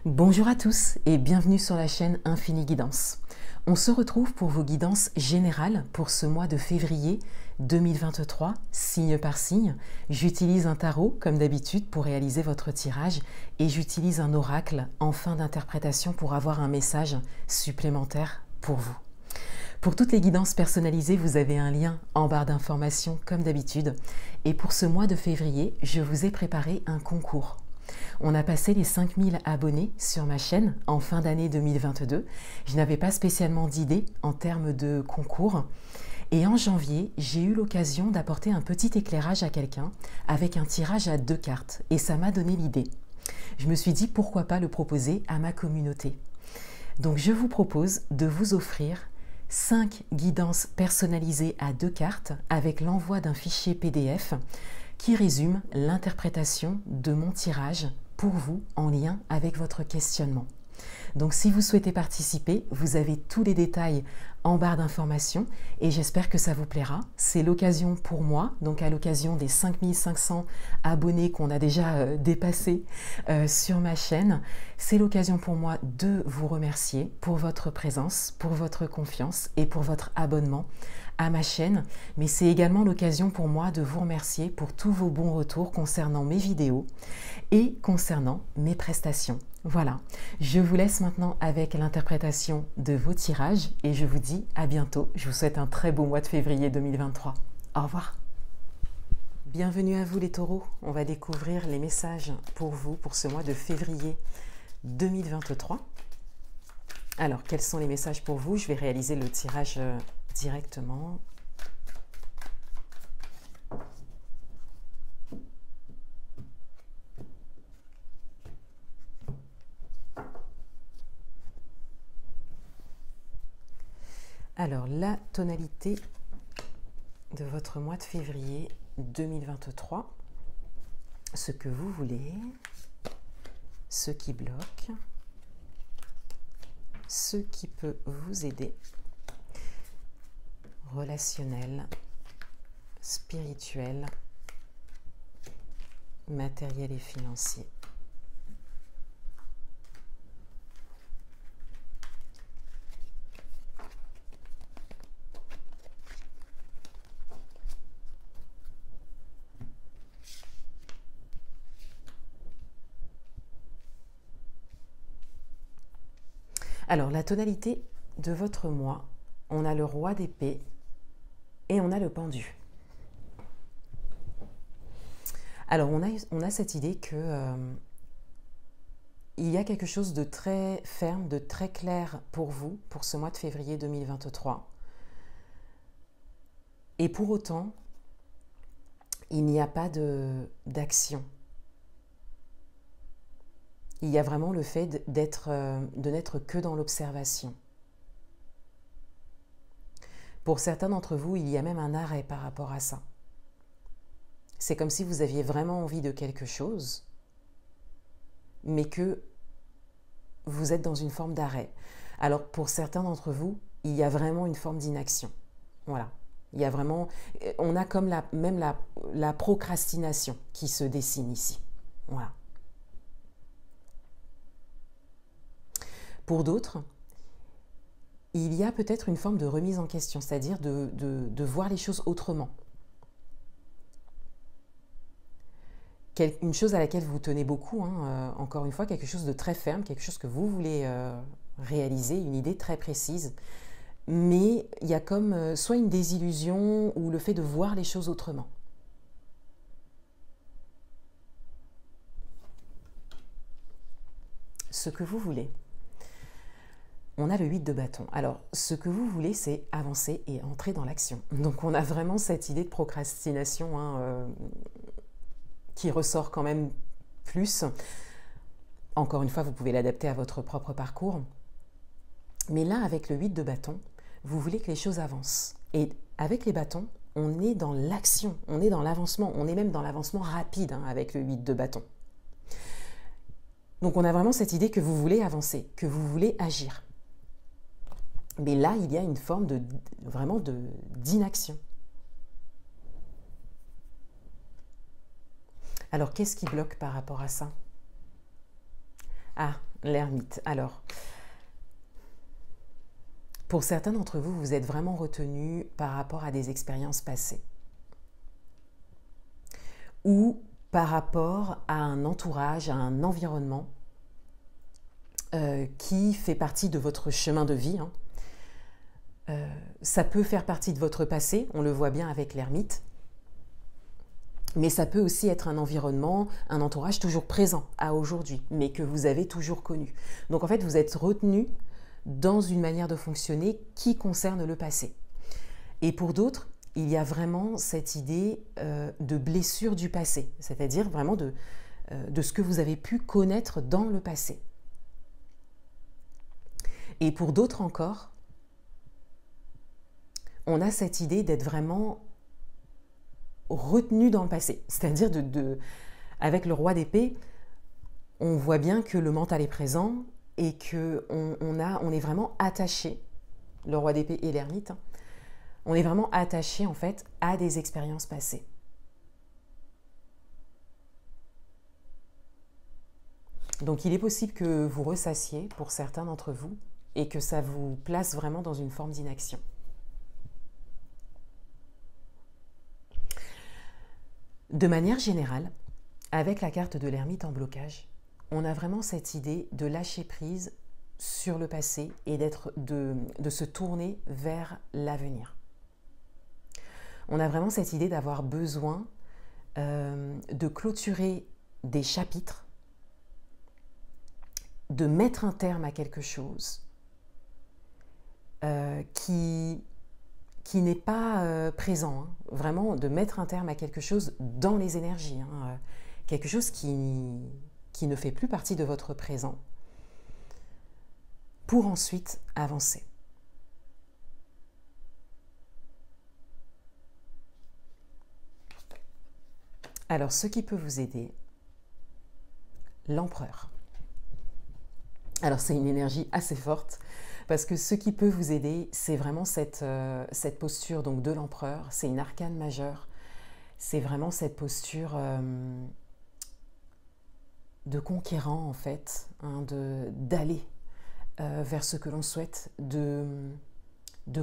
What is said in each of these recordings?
Bonjour à tous et bienvenue sur la chaîne Infini Guidance. On se retrouve pour vos guidances générales pour ce mois de février 2023, signe par signe. J'utilise un tarot comme d'habitude pour réaliser votre tirage et j'utilise un oracle en fin d'interprétation pour avoir un message supplémentaire pour vous. Pour toutes les guidances personnalisées, vous avez un lien en barre d'informations comme d'habitude. Et pour ce mois de février, je vous ai préparé un concours. On a passé les 5000 abonnés sur ma chaîne en fin d'année 2022. Je n'avais pas spécialement d'idée en termes de concours. Et en janvier, j'ai eu l'occasion d'apporter un petit éclairage à quelqu'un avec un tirage à 2 cartes. Et ça m'a donné l'idée. Je me suis dit pourquoi pas le proposer à ma communauté. Donc je vous propose de vous offrir 5 guidances personnalisées à 2 cartes avec l'envoi d'un fichier PDF qui résume l'interprétation de mon tirage pour vous en lien avec votre questionnement. Donc si vous souhaitez participer, vous avez tous les détails en barre d'informations et j'espère que ça vous plaira. C'est l'occasion pour moi, donc à l'occasion des 5500 abonnés qu'on a déjà dépassés sur ma chaîne, c'est l'occasion pour moi de vous remercier pour votre présence, pour votre confiance et pour votre abonnement à ma chaîne, mais c'est également l'occasion pour moi de vous remercier pour tous vos bons retours concernant mes vidéos et concernant mes prestations. Voilà, je vous laisse maintenant avec l'interprétation de vos tirages et je vous dis à bientôt. Je vous souhaite un très beau mois de février 2023. Au revoir. Bienvenue à vous les taureaux. On va découvrir les messages pour vous pour ce mois de février 2023. Alors, quels sont les messages pour vous? Je vais réaliser le tirage directement. Alors, la tonalité de votre mois de février 2023, ce que vous voulez, ce qui bloque, ce qui peut vous aider, relationnel, spirituel, matériel et financier. Alors, la tonalité de votre mois, on a le roi d'épée et on a le pendu. Alors, on a cette idée que il y a quelque chose de très ferme, de très clair pour vous, pour ce mois de février 2023. Et pour autant, il n'y a pas d'action. Il y a vraiment le fait de n'être que dans l'observation. Pour certains d'entre vous, il y a même un arrêt par rapport à ça. C'est comme si vous aviez vraiment envie de quelque chose, mais que vous êtes dans une forme d'arrêt. Alors, pour certains d'entre vous, il y a vraiment une forme d'inaction. Voilà. Il y a vraiment, on a comme la procrastination qui se dessine ici. Voilà. Pour d'autres, il y a peut-être une forme de remise en question, c'est-à-dire de voir les choses autrement. Une chose à laquelle vous tenez beaucoup, hein, encore une fois, quelque chose de très ferme, quelque chose que vous voulez réaliser, une idée très précise, mais il y a comme soit une désillusion ou le fait de voir les choses autrement. Ce que vous voulez. On a le 8 de bâton. Alors, ce que vous voulez, c'est avancer et entrer dans l'action. Donc, on a vraiment cette idée de procrastination qui ressort quand même plus. Encore une fois, vous pouvez l'adapter à votre propre parcours. Mais là, avec le 8 de bâton, vous voulez que les choses avancent. Et avec les bâtons, on est dans l'action, on est dans l'avancement, on est même dans l'avancement rapide avec le 8 de bâton. Donc, on a vraiment cette idée que vous voulez avancer, que vous voulez agir. Mais là, il y a une forme vraiment d'inaction. Alors, qu'est-ce qui bloque par rapport à ça? Ah, l'ermite. Alors, pour certains d'entre vous, vous êtes vraiment retenu par rapport à des expériences passées. Ou par rapport à un entourage, à un environnement qui fait partie de votre chemin de vie. Ça peut faire partie de votre passé, on le voit bien avec l'ermite, mais ça peut aussi être un environnement, un entourage toujours présent à aujourd'hui, mais que vous avez toujours connu. Donc en fait, vous êtes retenu dans une manière de fonctionner qui concerne le passé. Et pour d'autres, il y a vraiment cette idée de blessure du passé, c'est-à-dire vraiment de ce que vous avez pu connaître dans le passé. Et pour d'autres encore, on a cette idée d'être vraiment retenu dans le passé. C'est-à-dire, avec le roi d'épée, on voit bien que le mental est présent et qu'on est vraiment attaché, le roi d'épée et l'ermite, on est vraiment attaché en fait à des expériences passées. Donc il est possible que vous ressassiez pour certains d'entre vous et que ça vous place vraiment dans une forme d'inaction. De manière générale, avec la carte de l'ermite en blocage, on a vraiment cette idée de lâcher prise sur le passé et de se tourner vers l'avenir. On a vraiment cette idée d'avoir besoin de clôturer des chapitres, de mettre un terme à quelque chose qui n'est pas présent, hein. Vraiment de mettre un terme à quelque chose dans les énergies, hein. Quelque chose qui ne fait plus partie de votre présent, pour ensuite avancer. Alors, ce qui peut vous aider, l'empereur. Alors, c'est une énergie assez forte, parce que ce qui peut vous aider, c'est vraiment cette posture donc, de l'empereur. C'est une arcane majeure. C'est vraiment cette posture de conquérant, en fait, hein, d'aller vers ce que l'on souhaite, de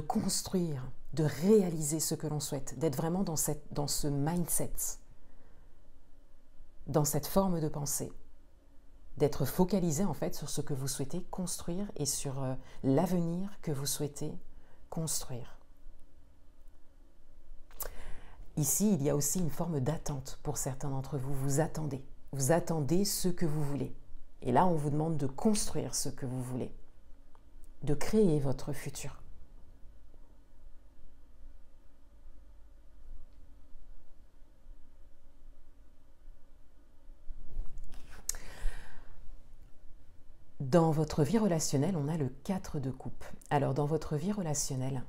construire, de réaliser ce que l'on souhaite, d'être vraiment dans ce mindset, dans cette forme de pensée, d'être focalisé en fait sur ce que vous souhaitez construire et sur l'avenir que vous souhaitez construire. Ici, il y a aussi une forme d'attente pour certains d'entre vous. Vous attendez ce que vous voulez. Et là, on vous demande de construire ce que vous voulez, de créer votre futur. Dans votre vie relationnelle, on a le 4 de coupe. Alors, dans votre vie relationnelle,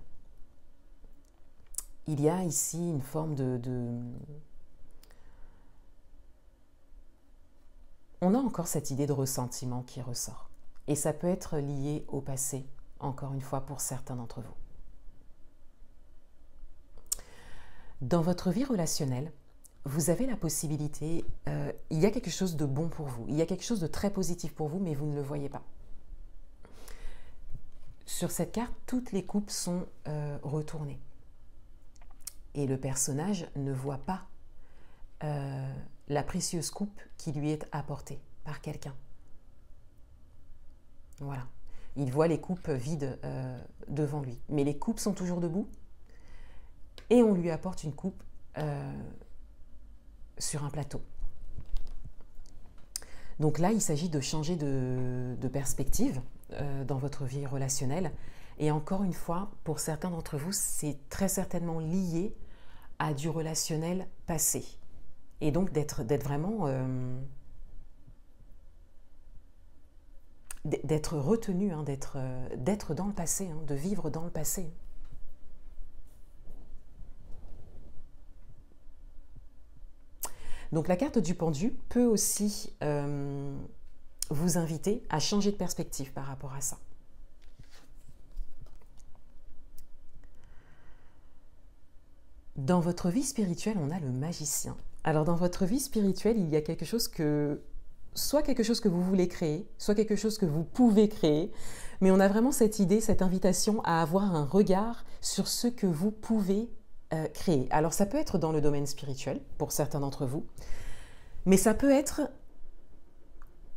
il y a ici une forme On a encore cette idée de ressentiment qui ressort. Et ça peut être lié au passé, encore une fois, pour certains d'entre vous. Dans votre vie relationnelle, vous avez la possibilité, il y a quelque chose de bon pour vous, il y a quelque chose de très positif pour vous, mais vous ne le voyez pas. Sur cette carte, toutes les coupes sont retournées. Et le personnage ne voit pas la précieuse coupe qui lui est apportée par quelqu'un. Voilà. Il voit les coupes vides devant lui. Mais les coupes sont toujours debout et on lui apporte une coupe sur un plateau. Donc là, il s'agit de changer de perspective dans votre vie relationnelle. Et encore une fois, pour certains d'entre vous, c'est très certainement lié à du relationnel passé. Et donc d'être vraiment... d'être retenu, hein, d'être dans le passé, hein, de vivre dans le passé. Donc la carte du pendu peut aussi vous inviter à changer de perspective par rapport à ça. Dans votre vie spirituelle, on a le magicien. Alors dans votre vie spirituelle, il y a quelque chose que soit quelque chose que vous voulez créer, soit quelque chose que vous pouvez créer, mais on a vraiment cette idée, cette invitation à avoir un regard sur ce que vous pouvez créer. Alors ça peut être dans le domaine spirituel, pour certains d'entre vous, mais ça peut être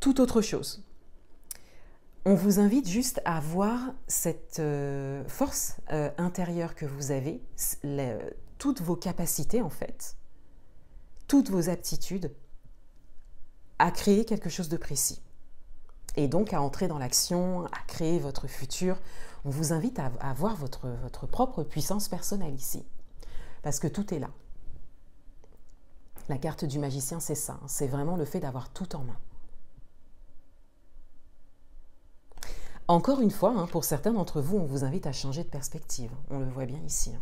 tout autre chose. On vous invite juste à voir cette force intérieure que vous avez, toutes vos capacités en fait, toutes vos aptitudes, à créer quelque chose de précis. Et donc à entrer dans l'action, à créer votre futur. On vous invite à voir votre propre puissance personnelle ici. Parce que tout est là. La carte du magicien, c'est ça. C'est vraiment le fait d'avoir tout en main. Encore une fois, pour certains d'entre vous, on vous invite à changer de perspective. On le voit bien ici.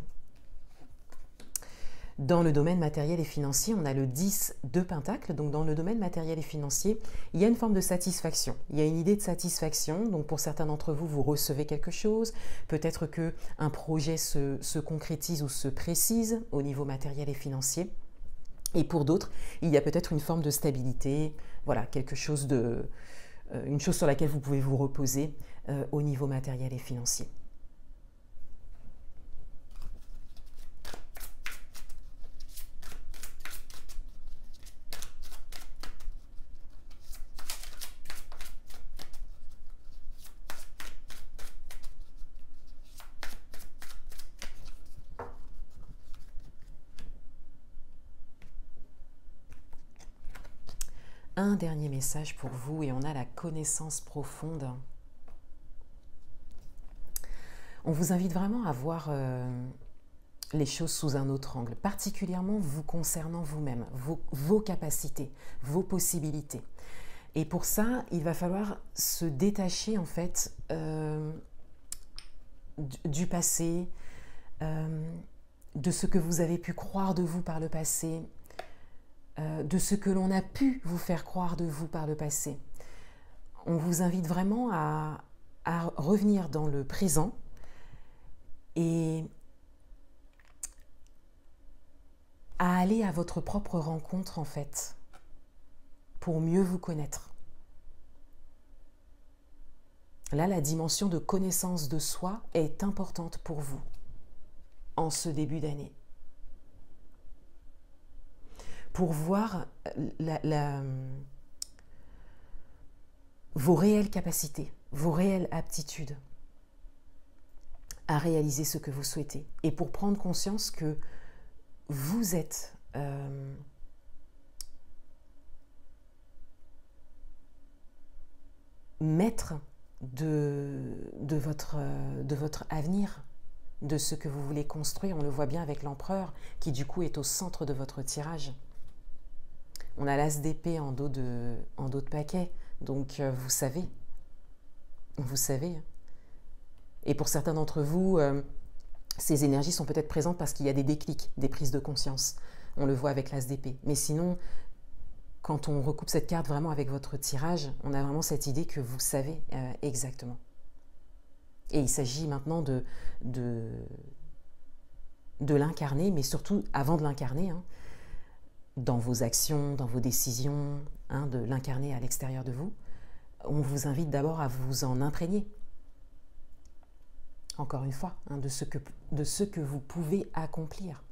Dans le domaine matériel et financier, on a le 10 de Pentacle. Donc dans le domaine matériel et financier, il y a une forme de satisfaction. Il y a une idée de satisfaction. Donc pour certains d'entre vous, vous recevez quelque chose. Peut-être qu'un projet se concrétise ou se précise au niveau matériel et financier. Et pour d'autres, il y a peut-être une forme de stabilité. Voilà, quelque chose une chose sur laquelle vous pouvez vous reposer au niveau matériel et financier. Un dernier message pour vous et on a la connaissance profonde. On vous invite vraiment à voir les choses sous un autre angle, particulièrement vous concernant vous-même, vos capacités, vos possibilités. Et pour ça, il va falloir se détacher en fait du passé, de ce que vous avez pu croire de vous par le passé, de ce que l'on a pu vous faire croire de vous par le passé. On vous invite vraiment à revenir dans le présent et à aller à votre propre rencontre en fait, pour mieux vous connaître. Là, la dimension de connaissance de soi est importante pour vous en ce début d'année. Pour voir vos réelles capacités, vos réelles aptitudes à réaliser ce que vous souhaitez. Et pour prendre conscience que vous êtes maître de votre avenir, de ce que vous voulez construire. On le voit bien avec l'empereur qui du coup est au centre de votre tirage. On a l'as d'épée en dos de paquet, donc vous savez. Et pour certains d'entre vous, ces énergies sont peut-être présentes parce qu'il y a des déclics, des prises de conscience. On le voit avec l'as d'épée. Mais sinon, quand on recoupe cette carte vraiment avec votre tirage, on a vraiment cette idée que vous savez exactement. Et il s'agit maintenant de l'incarner, mais surtout, avant de l'incarner, dans vos actions, dans vos décisions, de l'incarner à l'extérieur de vous, on vous invite d'abord à vous en imprégner. Encore une fois, de ce que vous pouvez accomplir.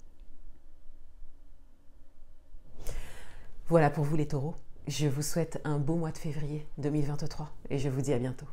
Voilà pour vous les taureaux. Je vous souhaite un beau mois de février 2023 et je vous dis à bientôt.